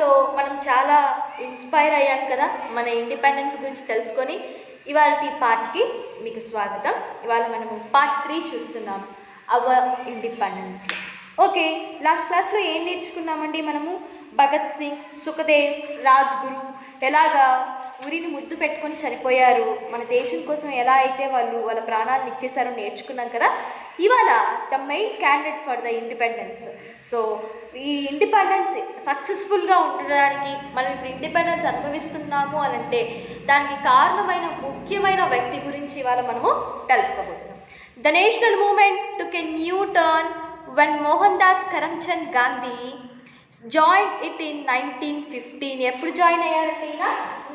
క్లాస్లో మనం చాలా ఇన్స్పైర్ అయ్యాం కదా మన ఇండిపెండెన్స్ గురించి తెలుసుకొని. ఇవాళ పార్ట్కి మీకు స్వాగతం. ఇవాళ మనము పార్ట్ 3 చూస్తున్నాం, అవర్ ఇండిపెండెన్స్లో. ఓకే, లాస్ట్ క్లాస్లో ఏం నేర్చుకున్నామండి మనము? భగత్ సింగ్, సుఖదేవ్, రాజ్గురు ఎలాగా ఉరిని ముద్దు పెట్టుకొని చనిపోయారు, మన దేశం కోసం ఎలా అయితే వాళ్ళు వాళ్ళ ప్రాణాలను ఇచ్చేసారో నేర్చుకున్నాం కదా. ఇవాళ the main candidate for the independence. So ఈ ఇండిపెండెన్స్ సక్సెస్ఫుల్గా ఉండడానికి, మనం ఇప్పుడు ఇండిపెండెన్స్ అనుభవిస్తున్నాము అని అంటే దానికి కారణమైన ముఖ్యమైన వ్యక్తి గురించి ఇవాళ మనము తెలుసుకోబోతున్నాం. The national movement took a new turn when Mohan Das Karamchand Gandhi join it in 1915. ఎప్పుడు జాయిన్ అయ్యారంటే ఈయన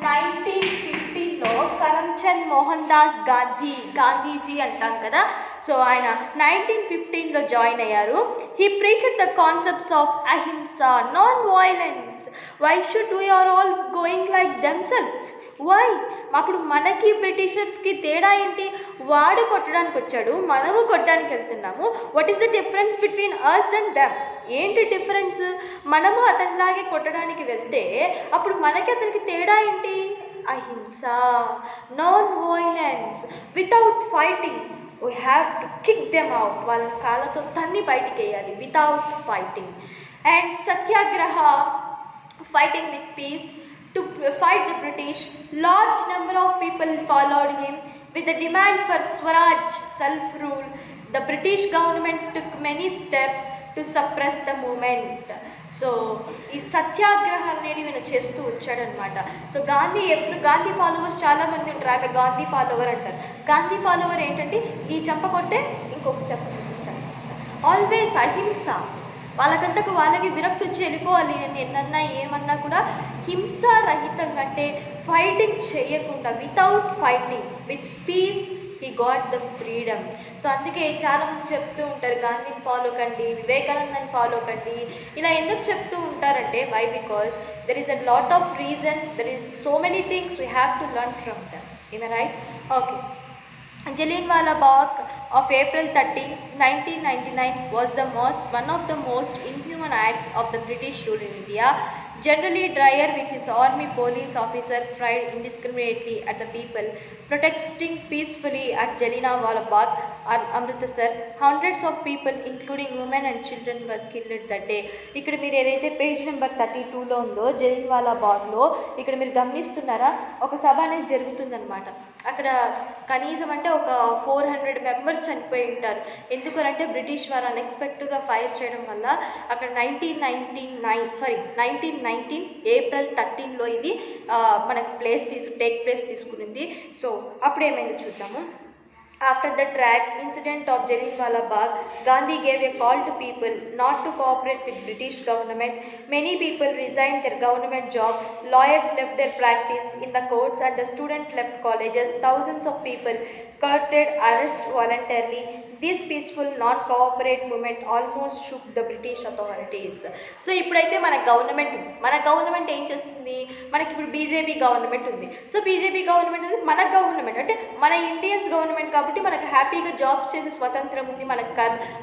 1915లో కరమ్చంద్ మోహన్ దాస్ గాంధీజీ అంటాం కదా. సో ఆయన 1915లో జాయిన్ అయ్యారు. He preached the concepts of ahimsa, non violence. Why should we are all going like themselves? Why? అప్పుడు మనకి బ్రిటిషర్స్కి తేడా ఏంటి? వాడు కొట్టడానికి వచ్చాడు, మనము కొట్టడానికి వెళ్తున్నాము. What is the difference between us and them? ఏంటి డిఫరెన్స్? మనము అతనిలాగే కొట్టడానికి వెళ్తే అప్పుడు మనకి అతనికి తేడా ఏంటి? అహింస, non violence, without fighting. We have to kick them out. వాళ్ళ కాళ్ళతో తన్ని బయటికి వేయాలి, without fighting. And Satyagraha, fighting with peace to fight the British. Large number of people followed him with the demand for Swaraj, self-rule. The British government took many steps to suppress the movement. So ఈ సత్యాగ్రహం అనేది ఈయన చేస్తూ వచ్చాడనమాట. So Gandhi followers చాలామంది ఉంటారు. ఆమె Gandhi follower అంటారు. Gandhi follower ఏంటంటే ఈ చెంప కొట్టే ఇంకొక చెంప చూపిస్తాడు. ఆల్వేస్ అహింస. వాళ్ళకంతకు వాళ్ళకి విరక్తి వచ్చి వెళ్ళిపోవాలి. ఎన్నన్నా ఏమన్నా కూడా హింసారహితంగా, అంటే ఫైటింగ్ చేయకుండా, without fighting, with peace he got the freedom. So అందుకే చాలామంది చెప్తూ ఉంటారు గాంధీని ఫాలో కండి, వివేకానందని ఫాలో కండి. ఇలా ఎందుకు చెప్తూ ఉంటారంటే why? Because there is a lot of reason, there is so many things we have to learn from them. ఈమె right? Okay. Jallianwala Bagh of April 13, 1999 was one of the most inhuman acts of the British rule in India. Generally, Dyer with his army police officer fired indiscriminately at the people protesting peacefully at Jallianwala Bagh, Amritsar. Hundreds of people, including women and children, were killed that day. ఇక్కడ మీరు ఏదైతే page number 32లో ఉందో జలియన్వాలా బాగ్లో, ఇక్కడ మీరు గమనిస్తున్నారా, ఒక సభ అనేది జరుగుతుందన్నమాట. అక్కడ కనీసం అంటే ఒక 400 మెంబర్స్ చనిపోయి ఉంటారు. ఎందుకంటే బ్రిటిష్ వారు అన్ఎక్స్పెక్టెడ్గా ఫైర్ చేయడం వల్ల. అక్కడ 1919 ఏప్రిల్ 13లో ఇది మనకు టేక్ ప్లేస్ తీసుకునింది. సో అప్పుడు ఏమైంది చూద్దాము. After the incident of Jallianwala Bagh, Gandhi gave a call to people not to cooperate with British government. Many people resigned their government job. Lawyers left their practice in the courts and the students left colleges. Thousands of people courted arrest voluntarily. This peaceful non-cooperate movement almost shook the British authorities. So ఇప్పుడైతే మన government ఏం చేస్తుంది? మనకి ఇప్పుడు BJP government ఉంది. So BJP government అనేది మన government, అంటే మన ఇండియన్స్ గవర్నమెంట్ కాబట్టి మనకు హ్యాపీగా జాబ్స్ చేసే స్వతంత్రం ఉంది.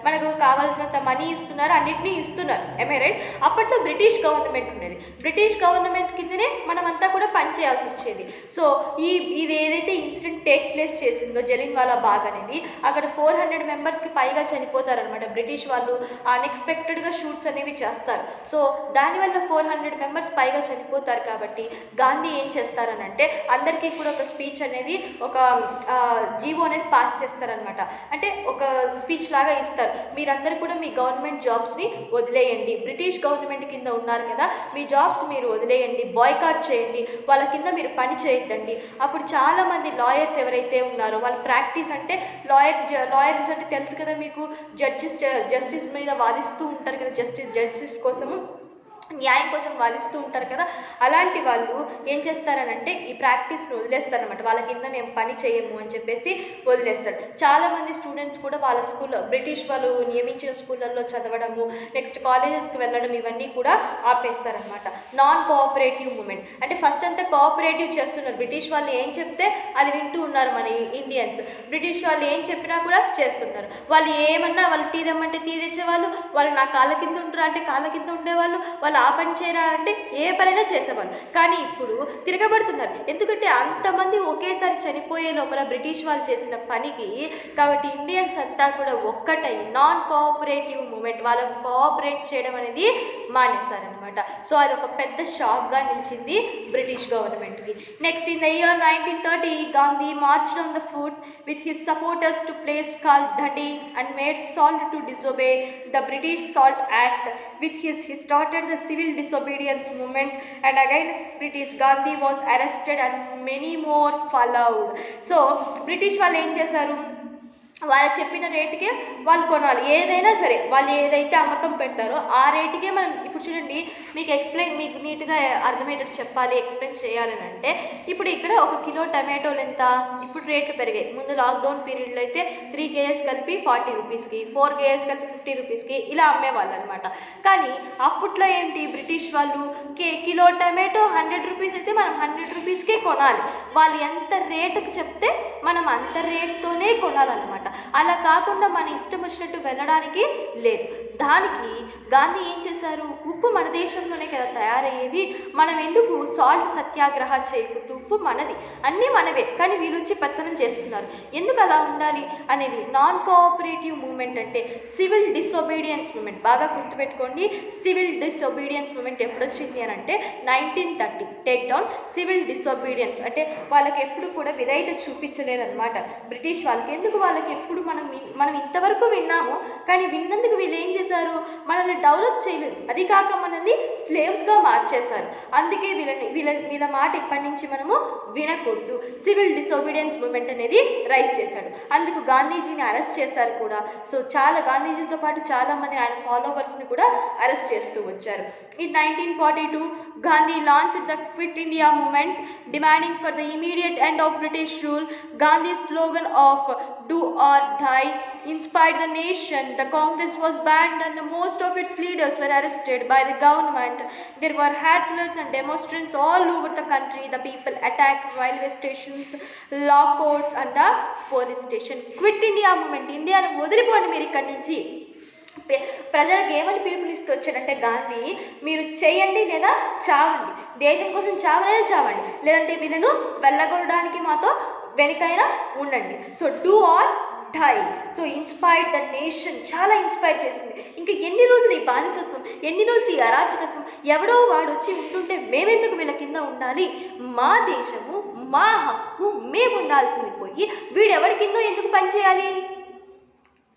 మనకు కావాల్సినంత మనీ ఇస్తున్నారు, అన్నిటినీ ఇస్తున్నారు. MI right? అప్పట్లో బ్రిటిష్ గవర్నమెంట్ ఉండేది. బ్రిటిష్ గవర్నమెంట్ కిందనే మనమంతా కూడా పనిచేయాల్సి వచ్చేది. సో ఇది ఏదైతే ఇన్సిడెంట్ టేక్ ప్లేస్ చేసిందో జలియన్వాలా బాగ్ అనేది, అక్కడ 400 మెంబర్స్కి పైగా చనిపోతారనమాట. బ్రిటిష్ వాళ్ళు అన్ఎక్స్పెక్టెడ్గా షూట్స్ అనేవి చేస్తారు. సో దానివల్ల 400 మెంబర్స్ పైగా చనిపోతారు. కాబట్టి గాంధీ ఏం చేస్తారనంటే అందరికీ కూడా ఒక స్పీచ్ అనేది, ఒక జీవో అనేది పాస్ చేస్తారనమాట. అంటే ఒక స్పీచ్ లాగా ఇస్తారు. మీరందరూ కూడా మీ గవర్నమెంట్ జాబ్స్ని వదిలేయండి, బ్రిటిష్ గవర్నమెంట్ కింద ఉన్నారు కదా, మీ జాబ్స్ మీరు వదిలేయండి, బాయ్కాట్ చేయండి, వాళ్ళ కింద మీరు పని చేయొద్దండి. అప్పుడు చాలామంది లాయర్స్ ఎవరైతే ఉన్నారో వాళ్ళ ప్రాక్టీస్ అంటే లాయర్స్ అంటే తెలుసు కదా మీకు, జస్టిస్ మీద వాదిస్తూ ఉంటారు కదా, జస్టిస్ కోసము, న్యాయం కోసం వాదిస్తూ ఉంటారు కదా. అలాంటి వాళ్ళు ఏం చేస్తారనంటే ఈ ప్రాక్టీస్ని వదిలేస్తారనమాట. వాళ్ళ కింద మేము పని చేయము అని చెప్పేసి వదిలేస్తారు. చాలామంది స్టూడెంట్స్ కూడా వాళ్ళ స్కూల్లో, బ్రిటిష్ వాళ్ళు నియమించిన స్కూళ్ళల్లో చదవడము, నెక్స్ట్ కాలేజెస్కి వెళ్ళడం, ఇవన్నీ కూడా ఆపేస్తారనమాట. నాన్ కోఆపరేటివ్ మూమెంట్ అంటే ఫస్ట్ అంతా కోఆపరేటివ్ చేస్తున్నారు. బ్రిటిష్ వాళ్ళు ఏం చెప్తే అది వింటూ ఉన్నారు మన ఇండియన్స్. బ్రిటిష్ వాళ్ళు ఏం చెప్పినా కూడా చేస్తున్నారు. వాళ్ళు ఏమన్నా, వాళ్ళు టీ తెమ్మంటే టీ తెచ్చేవాళ్ళు, వాళ్ళు నా కాళ్ళ కింద ఉంటారు అంటే కాళ్ళ కింద ఉండేవాళ్ళు, వాళ్ళు వాళ్ళు ఆ పని చేయరా అంటే ఏ పనైనా చేసేవాళ్ళు. కానీ ఇప్పుడు తిరగబడుతున్నారు. ఎందుకంటే అంతమంది ఒకేసారి చనిపోయే లోపల బ్రిటిష్ వాళ్ళు చేసిన పనికి. కాబట్టి ఇండియన్స్ అంతా కూడా ఒక్కటై నాన్ కోఆపరేటివ్ మూమెంట్, వాళ్ళకు కోఆపరేట్ చేయడం అనేది మానేశారనమాట. సో అదొక పెద్ద షాక్గా నిలిచింది బ్రిటిష్ గవర్నమెంట్కి. Next in the year 1930 Gandhi marched on the foot with his supporters to place called Dandi and made Salt to disobey the British Salt Act. With his he started the civil disobedience movement, and against British Gandhi was arrested and many more followed. So British వాళ్ళు ఏం చేశారు, వాళ్ళు చెప్పిన రేటుకే వాళ్ళు కొనాలి. ఏదైనా సరే వాళ్ళు ఏదైతే అమ్మకం పెడతారో ఆ రేటుకే మనం. ఇప్పుడు చూడండి, మీకు నీట్గా అర్థమయ్యేటట్టు చెప్పాలి, ఎక్స్ప్లెయిన్ చేయాలని అంటే, ఇప్పుడు ఇక్కడ 1 కిలో టమాటోలు ఎంత, ఇప్పుడు రేట్లు పెరిగాయి. ముందు లాక్డౌన్ పీరియడ్లో అయితే 3 kgs కలిపి 40 రూపీస్కి, 4 kgs కలిపి 50 రూపీస్కి ఇలా అమ్మేవాళ్ళు అనమాట. కానీ అప్పట్లో ఏంటి, బ్రిటిష్ వాళ్ళు కిలో టమాటో 100 రూపీస్ అయితే మనం 100 రూపీస్కే కొనాలి. వాళ్ళు ఎంత రేటుకు చెప్తే మనం అంత రేటుతోనే కొనాలన్నమాట. అలా కాకుండా మన ఇష్టం వచ్చినట్టు వెళ్ళడానికి లేదు. దానికి గాంధీ ఏం చేశారు, ఉప్పు మన దేశంలోనే కదా తయారయ్యేది, మనం ఎందుకు సాల్ట్ సత్యాగ్రహ చేయకూడదు, ఉప్పు మనది, అన్నీ మనవే, కానీ వీళ్ళు వచ్చి పెత్తనం చేస్తున్నారు, ఎందుకు అలా ఉండాలి అనేది. నాన్ కోఆపరేటివ్ మూమెంట్ అంటే సివిల్ డిసొబీడియన్స్ మూమెంట్. బాగా గుర్తుపెట్టుకోండి, సివిల్ డిసొబీడియన్స్ మూమెంట్ ఎప్పుడు వచ్చింది అని అంటే 1930. టేక్ డౌన్ సివిల్ డిసొబీడియన్స్ అంటే వాళ్ళకి ఎప్పుడు కూడా విధేయత చూపించలేదన్నమాట బ్రిటిష్ వాళ్ళకి. ఎందుకు, వాళ్ళకి ఎప్పుడు మనం ఇంతవరకు విన్నాము, కానీ విన్నందుకు వీళ్ళు ఏం చేశారు, మనల్ని డెవలప్ చేయలేదు, అది కాక మనల్ని స్లేవ్స్గా మార్చేశారు. అందుకే వీళ్ళ మాట ఇప్పటి నుంచి మనము వినకూడదు. సివిల్ డిసొబీడియన్స్ మూమెంట్ అనేది రైజ్ చేశాడు. అందుకు గాంధీజీని అరెస్ట్ చేశారు కూడా. సో గాంధీజీతో పాటు చాలామంది ఆయన ఫాలోవర్స్ని కూడా అరెస్ట్ చేస్తూ వచ్చారు. In 1942, Gandhi launched the Quit India movement, demanding for the immediate end of British rule. Gandhi's slogan of "Do or Die" inspired the nation. The Congress was banned and most of its leaders were arrested by the government. There were howlers and demonstrants all over the country. The people attacked railway stations, law courts and the police station. Quit India movement, ఇండియాను వదిలిపోండి మీరు ఇక్కడి నుంచి. ప్రజలకు ఏమని పిలుపునిస్తూ వచ్చాడంటే గాంధీ, మీరు చేయండి లేదా చావండి, దేశం కోసం చావనైనా చావండి, లేదంటే వీళ్ళను వెళ్ళగొట్టడానికి మాతో వెనుకైనా ఉండండి. So do or die. So inspired the nation, చాలా ఇన్స్పైర్ చేసింది. ఇంకా ఎన్ని రోజులు ఈ బానిసత్వం, ఎన్ని రోజులు ఈ అరాచకత్వం, ఎవడో వాడు వచ్చి ఉంటుంటే మేమెందుకు వీళ్ళ కింద ఉండాలి, మా దేశము మా హక్కు మేము ఉండాల్సింది పోయి వీడెవడి కిందో ఎందుకు పనిచేయాలి,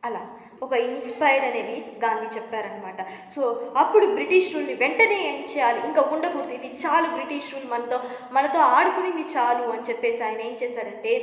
అలా ఒక ఇన్స్పైర్డ్ అనేది గాంధీ చెప్పారనమాట. సో అప్పుడు బ్రిటిష్ రూల్ని వెంటనే ఏం చేయాలి, ఇంకా ఉండకూడదు, ఇది చాలు, బ్రిటిష్ రూల్ మనతో ఆడుకునింది చాలు అని చెప్పేసి ఆయన ఏం చేశాడంటే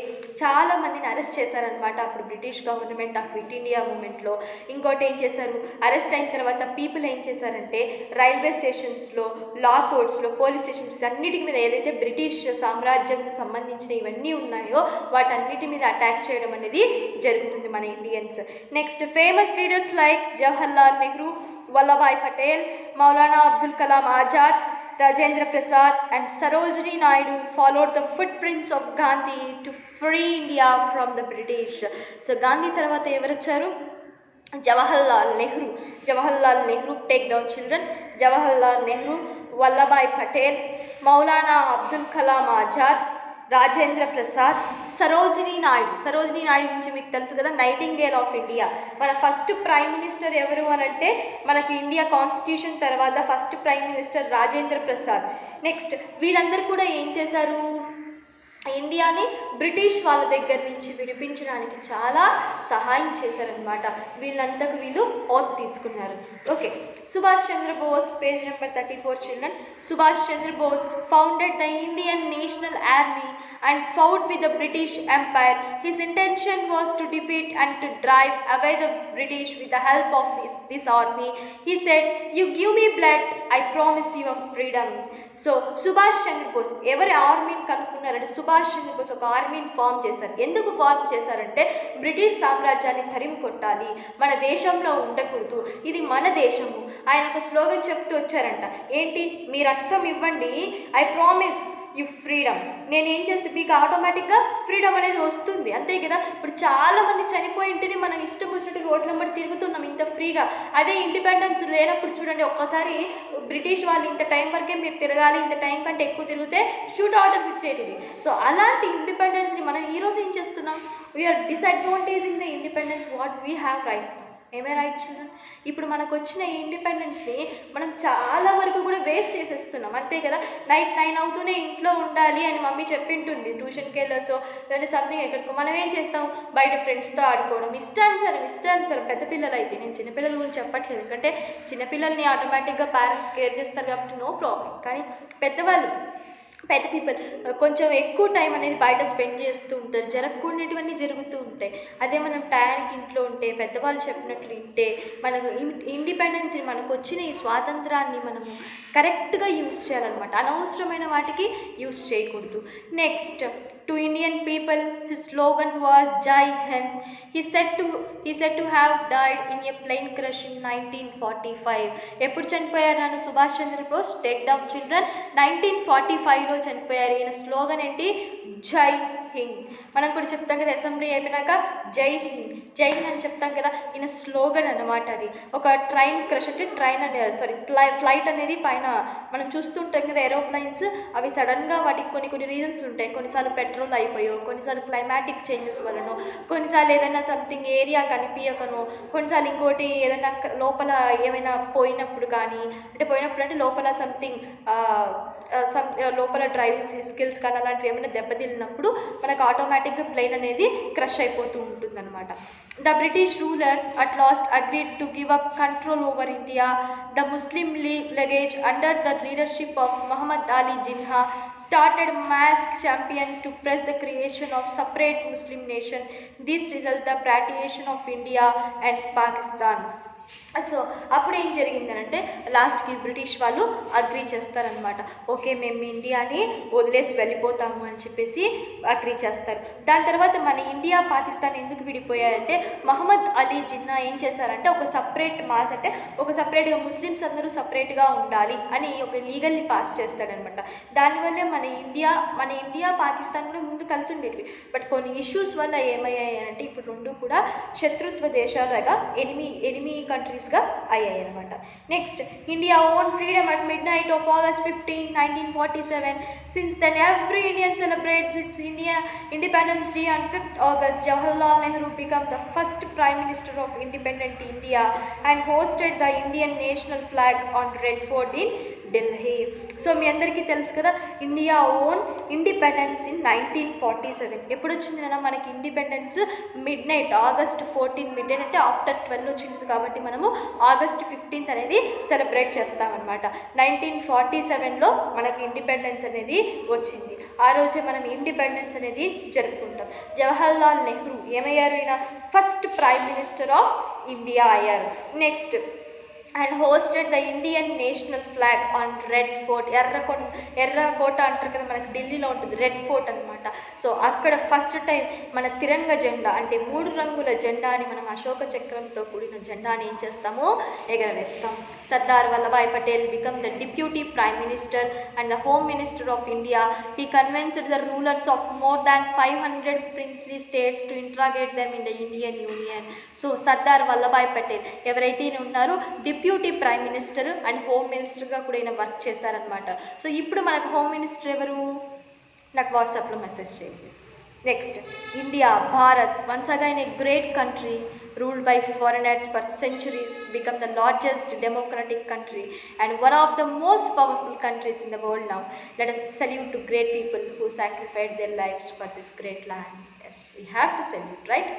చాలామందిని అరెస్ట్ చేశారనమాట. అప్పుడు బ్రిటిష్ గవర్నమెంట్ ఆ క్విట్ ఇండియా మూమెంట్లో. ఇంకోటి ఏం చేశారు, అరెస్ట్ అయిన తర్వాత పీపుల్ ఏం చేశారంటే రైల్వే స్టేషన్స్లో, లా కోర్ట్స్లో, పోలీస్ స్టేషన్స్ అన్నిటి మీద ఏదైతే బ్రిటిష్ సామ్రాజ్యం సంబంధించిన ఇవన్నీ ఉన్నాయో వాటన్నిటి మీద అటాక్ చేయడం అనేది జరుగుతుంది మన Indians. Next famous leaders like Jawaharlal Nehru, Vallabhbhai Patel, Maulana Abdul Kalam Azad, Rajendra Prasad and Sarojini Naidu followed the footprints of Gandhi to free India from the British. So Gandhi tarvata evaru vacharu, Jawaharlal Nehru, take down children, Jawaharlal Nehru, Vallabhbhai Patel, Maulana Abdul Kalam Azad, Rajendra Prasad, Sarojini Naidu నుంచి మీకు తెలుసు కదా, nightingale of India. మన first prime minister ఎవరు అనంటే మనకు India constitution తర్వాత first prime minister Rajendra Prasad. Next వీళ్ళందరూ కూడా ఏం చేశారు, ఇండియాని బ్రిటిష్ వాళ్ళ దగ్గర నుంచి విడిపించడానికి చాలా సహాయం చేశారనమాట. వీళ్ళంతకు వీళ్ళు ఓత్ తీసుకున్నారు. Okay, Subhash Chandrabose, page number 34 children. Subhash Chandrabose founded the Indian National Army and fought with the British Empire. His intention was to defeat and to drive away the British with the help of this army. He said, "You give me blood, I promise you of freedom." So Subhash Chandrabose ఎవరి ఆర్మీని కనుక్కున్నారంటే సుభాష్ చంద్రబోస్ ఒక ఆర్మీని form చేశారు. ఎందుకు form చేశారంటే British సామ్రాజ్యాన్ని తరిమి కొట్టాలి, మన దేశంలో ఉండకూడదు, ఇది మన దేశము. ఆయన ఒక స్లోగన్ చెప్తూ వచ్చారంట, ఏంటి, మీ రక్తం ఇవ్వండి, ఐ ప్రామిస్ యు ఫ్రీడమ్. నేను ఏం చేస్తే మీకు ఆటోమేటిక్గా ఫ్రీడమ్ అనేది వస్తుంది, అంతే కదా. ఇప్పుడు చాలామంది చనిపోయి ఉంటేనే మనం ఇష్టం వచ్చినట్టు రోడ్ల వెంబడి తిరుగుతున్నాం ఇంత ఫ్రీగా. అదే ఇండిపెండెన్స్ లేనప్పుడు చూడండి, ఒక్కసారి బ్రిటిష్ వాళ్ళు ఇంత టైం వరకే మీరు తిరగాలి, ఇంత టైం కంటే ఎక్కువ తిరిగితే షూట్ ఆర్డర్స్ ఇచ్చేటివి. సో అలాంటి ఇండిపెండెన్స్ని మనం ఈరోజు ఏం చేస్తున్నాం? We are disadvantaging the independence what we have right. ఏమే రైట్ చిల్డ్రన్? ఇప్పుడు మనకు వచ్చిన ఈ ఇండిపెండెన్స్ని మనం చాలా వరకు కూడా వేస్ట్ చేసేస్తున్నాం, అంతే కదా. నైట్ 9 అవుతూనే ఇంట్లో ఉండాలి అని మమ్మీ చెప్పింటుంది, ట్యూషన్కి వెళ్ళొసో లేదా సంథింగ్ ఎక్కడికో. మనం ఏం చేస్తాం? బయట ఫ్రెండ్స్తో ఆడుకోవడం, ఇష్టానుసారం. పెద్ద పిల్లలు అయితే, నేను చిన్నపిల్లల గురించి చెప్పట్లేదు, ఎందుకంటే చిన్నపిల్లల్ని ఆటోమేటిక్గా పేరెంట్స్ కేర్ చేస్తారు కాబట్టి నో ప్రాబ్లం. కానీ పెద్ద పీపుల్ కొంచెం ఎక్కువ టైం అనేది బయట స్పెండ్ చేస్తూ ఉంటారు, జరగకూడనివన్నీ జరుగుతూ ఉంటాయి. అదే మనం టయానికి ఇంట్లో ఉంటే, పెద్దవాళ్ళు చెప్పినట్లు వింటే, మనకు ఇండిపెండెన్స్ని, మనకు వచ్చిన ఈ స్వాతంత్రాన్ని మనము కరెక్ట్గా యూజ్ చేయాలన్నమాట. అనవసరమైన వాటికి యూజ్ చేయకూడదు. Next, to Indian people his slogan was జై Hind. He said to have died in a plane crash in 1945. ఎప్పుడు చనిపోయారు నాన్న Subhash Chandrabose? Take down children, 1945లో చనిపోయారు. ఈయన స్లోగన్ ఏంటి? జై హింద్. మనం కూడా చెప్తాం కదా, అసెంబ్లీ అయిపోయినాక జై హింద్ అని చెప్తాం కదా. ఈయన స్లోగన్ అన్నమాట అది. ఒక ట్రైన్ క్రష్ అంటే ఫ్లైట్ అనేది పైన మనం చూస్తుంటాం కదా, ఏరోప్లైన్స్, అవి సడన్గా వాటికి కొన్ని రీజన్స్ ఉంటాయి. కొన్నిసార్లు పెట్రోల్ అయిపోయో, కొన్నిసార్లు క్లైమాటిక్ చేంజెస్ వలనో, కొన్నిసార్లు ఏదైనా సంథింగ్ ఏరియా కనిపించకనో, కొన్నిసార్లు ఇంకోటి ఏదైనా లోపల ఏమైనా పోయినప్పుడు అంటే లోపల సంథింగ్ లోపల డ్రైవింగ్ స్కిల్స్ కానీ అలాంటివి ఏమైనా దెబ్బతిన్నప్పుడు మనకు ఆటోమేటిక్గా ప్లేన్ అనేది క్రష్ అయిపోతూ ఉంటుంది అనమాట. The British rulers at last agreed to give up control over India. The Muslim league luggage under the leadership of Muhammad Ali Jinnah started mass campaign to press the creation of separate Muslim nation. This result the partition of India and Pakistan. So అప్పుడు ఏం జరిగిందనంటే, లాస్ట్కి British వాళ్ళు agree చేస్తారనమాట. Okay, మేము ఇండియాని వదిలేసి వెళ్ళిపోతాము అని చెప్పేసి అగ్రీ చేస్తారు. దాని తర్వాత మన ఇండియా పాకిస్తాన్ ఎందుకు విడిపోయారంటే, మహమ్మద్ అలీ జిన్నా ఏం చేశారంటే, ఒక సపరేట్గా ముస్లిమ్స్ అందరూ సపరేట్గా ఉండాలి అని ఒక లీగల్ని పాస్ చేస్తాడనమాట. దానివల్లే మన ఇండియా పాకిస్తాన్ కూడా ముందు కలిసి ఉండేటివి. బట్ కొన్ని ఇష్యూస్ వల్ల ఏమయ్యాయి అంటే, ఇప్పుడు రెండు కూడా శత్రుత్వ దేశాలుగా ఎనిమి కంట్రీస్గా అయ్యాయి అనమాట. Next, India own freedom at mid knight of August 15, 1947. Since then, every Indian celebrates its Independence Day on 5th August. Jawaharlal Nehru became the first Prime Minister of independent India and hosted the Indian national flag on Red Fort in Delhi. So మీ అందరికీ తెలుసు కదా, India own independence in 1947. ఎప్పుడు వచ్చిందన్నా మనకి independence? Mid night, August 14 mid night అంటే after 12 వచ్చింది కాబట్టి మనము August 15 అనేది సెలబ్రేట్ చేస్తామన్నమాట. 1947లో మనకి ఇండిపెండెన్స్ అనేది వచ్చింది. ఆ రోజే మనం ఇండిపెండెన్స్ అనేది జరుపుకుంటాం. జవహర్లాల్ నెహ్రూ ఏమయ్యారు? ఈయన first prime minister of India అయ్యారు. Next, and hoisted the Indian national flag on Red Fort. ఎర్రకోట అంటారు కదా, మనకి ఢిల్లీలో ఉంటుంది రెడ్ ఫోర్ట్ అనమాట. సో అక్కడ ఫస్ట్ టైం మన తిరంగ జెండా అంటే 3 రంగుల జెండాని, మనం అశోక చక్రంతో కూడిన జెండాని ఏం చేస్తామో ఎగరవేస్తాం. Sardar Vallabhbhai Patel become the deputy prime minister and the home minister of India. He convinced the rulers of more than 500 princely states to integrate them in the Indian union. So Sardar Vallabhbhai Patel ఎవరైతే ఉన్నారో deputy prime minister and home మినిస్టర్గా కూడా ఈయన work చేశారనమాట. So ఇప్పుడు మనకు home minister ఎవరు? నాకు వాట్సాప్లో మెసేజ్ చేయండి. Next, India, Bharat, once again a great country ruled by foreigners for centuries, become the largest democratic country and one of the most powerful countries in the world now. Let us salute to great people who sacrificed their lives for this great land. Yes, we have to salute, right?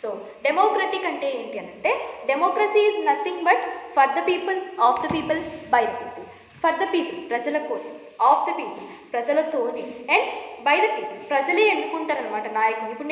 So democratic అంటే ఏంటి అంటే, democracy is nothing but for the people, of the people, by the people. For the people ప్రజల కోసం, of the people ప్రజలతోని, and by the people ప్రజలే ఎన్నుకుంటారనమాట నాయకులు. ఇప్పుడు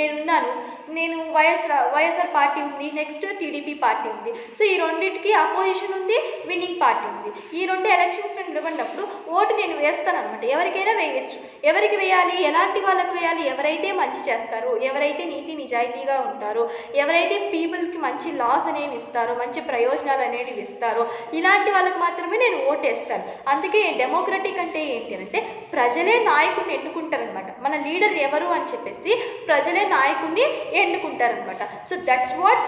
నేను వైఎస్ఆర్ పార్టీ ఉంది, నెక్స్ట్ టీడీపీ పార్టీ ఉంది. సో ఈ రెండింటికి అపోజిషన్ ఉంది, విన్నింగ్ పార్టీ ఉంది. ఈ రెండు ఎలక్షన్స్ నేను నిలబడినప్పుడు ఓటు నేను వేస్తాను అనమాట. ఎవరికైనా వేయచ్చు. ఎవరికి వేయాలి, ఎలాంటి వాళ్ళకి వేయాలి, ఎవరైతే మంచి చేస్తారో, ఎవరైతే నీతి నిజాయితీగా ఉంటారో, ఎవరైతే పీపుల్కి మంచి లాస్ అనేవి ఇస్తారో, మంచి ప్రయోజనాలు అనేవి ఇస్తారో, ఇలాంటి వాళ్ళకి మాత్రమే నేను ఓటేస్తాను. అందుకే డెమోక్రటిక్ అంటే ఏంటి అంటే ప్రజలే నాయకుడిని ఎన్నుకుంటారనమాట. మన లీడర్ ఎవరు అని చెప్పేసి ప్రజలే నాయకుడిని ఎన్నుకుంటారనమాట. So that's what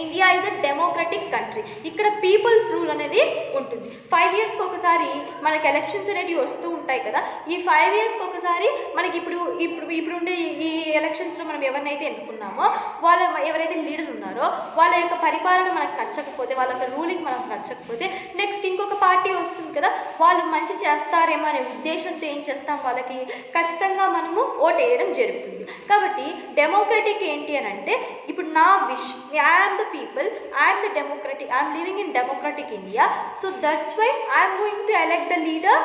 India is a democratic country. ఇక్కడ పీపుల్స్ రూల్ అనేది ఉంటుంది. 5 yearsకి ఒకసారి మనకి ఎలక్షన్స్ అనేవి వస్తూ ఉంటాయి కదా. ఈ 5 yearsకి ఒకసారి మనకి ఇప్పుడుండే ఈ ఎలక్షన్స్లో మనం ఎవరినైతే ఎన్నుకున్నామో ఎవరైతే లీడర్ ఉన్నారో వాళ్ళ యొక్క పరిపాలన మనకు నచ్చకపోతే, వాళ్ళ యొక్క రూలింగ్ మనకు నచ్చకపోతే నెక్స్ట్ ఇంకొక పార్టీ వస్తుంది కదా, వాళ్ళు మంచి చేస్తారేమో అనే ఉద్దేశంతో ఏం చేస్తాం, వాళ్ళకి ఖచ్చితంగా మనము ఓటు వేయడం జరుగుతుంది. కాబట్టి డెమోక్రటిక్ ఏంటి అని అంటే ఇప్పుడు నా wish, I'm the people, I am the democratic, I am living in democratic India, so that's why I am going to elect the leader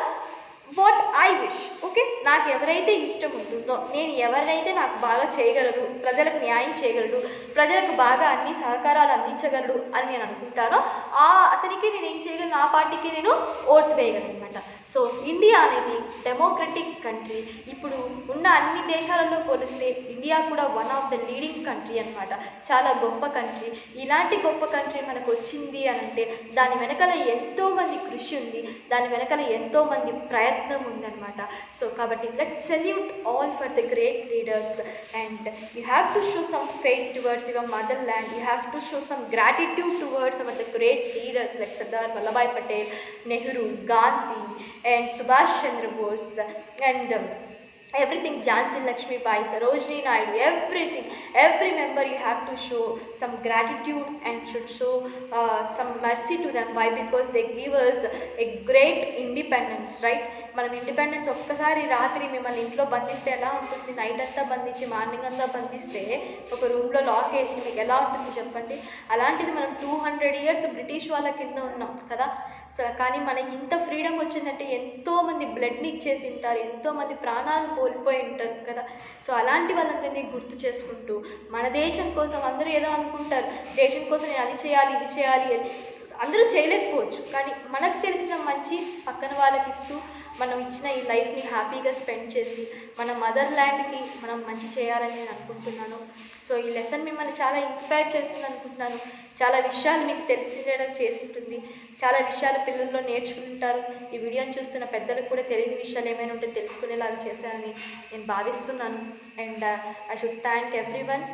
what I wish. Okay, నాకు ఎవరైతే ఇష్టం ఉంటుందో, నేను ఎవరైతే నాకు బాగా చేయగలరు, ప్రజలకు న్యాయం చేయగలడు, ప్రజలకు బాగా అన్ని సహకారాలు అందించగలడు అని నేను అనుకుంటానో అతనికి నేను ఏం చేయగలను, ఆ పార్టీకి నేను ఓటు వేయగలను అనమాట. సో ఇండియా అనేది డెమోక్రటిక్ కంట్రీ. ఇప్పుడు ఉన్న అన్ని దేశాలలో పోలిస్తే ఇండియా కూడా one of the leading country అనమాట. చాలా గొప్ప కంట్రీ. ఇలాంటి గొప్ప కంట్రీ మనకు వచ్చింది అని అంటే దాని వెనకాల ఎంతోమంది కృషి ఉంది, దాని వెనకాల ఎంతోమంది ప్రయత్నం ఉందన్నమాట. సో కాబట్టి let's salute all for the great leaders and you have to show some faith towards your mother land. You have to show some gratitude towards our the great leaders like Sardar Vallabhbhai Patel, Nehru, Gandhi and Subhash Chandra Bose and everything, Jhansi Lakshmi Bai, Sarojini Naidu, every member you have to show some gratitude and should show some mercy to them. Why? Because they give us a great independence, right? మనం independence ఒక్కసారి రాత్రి మిమ్మల్ని ఇంట్లో బంధిస్తే ఎలా ఉంటుంది, night అంతా బంధించి morning అంతా బంధిస్తే ఒక రూమ్లో లాక్ వేసి మీకు ఎలా ఉంటుంది చెప్పండి. అలాంటిది మనం 200 years బ్రిటిష్ వాళ్ళ కింద ఉన్నాం కదా. సో కానీ మనకి ఇంత ఫ్రీడమ్ వచ్చిందంటే ఎంతోమంది బ్లడ్ని ఇచ్చేసి ఉంటారు, ఎంతోమంది ప్రాణాలు కోల్పోయి ఉంటారు కదా. సో అలాంటి వాళ్ళందరినీ గుర్తు చేసుకుంటూ మన దేశం కోసం అందరూ ఏదో అనుకుంటారు, దేశం కోసం నేను అది చేయాలి ఇది చేయాలి అని. అందరూ చేయలేకపోవచ్చు, కానీ మనకు తెలిసిన మంచి పక్కన వాళ్ళకి ఇస్తూ మనం ఇచ్చిన ఈ లైఫ్ని హ్యాపీగా స్పెండ్ చేసి మన మదర్ ల్యాండ్కి మనం మంచి చేయాలని నేను అనుకుంటున్నాను. సో ఈ లెసన్ మిమ్మల్ని చాలా ఇన్స్పైర్ చేస్తుంది అనుకుంటున్నాను. చాలా విషయాలు మీకు తెలిసేలా చేసి ఉంటుంది, చాలా విషయాలు పిల్లల్లో నేర్చుకుంటారు. ఈ వీడియోని చూస్తున్న పెద్దలకు కూడా తెలియని విషయాలు ఏమైనా ఉంటే తెలుసుకునేలాగా చేశానని నేను భావిస్తున్నాను. And I should thank everyone.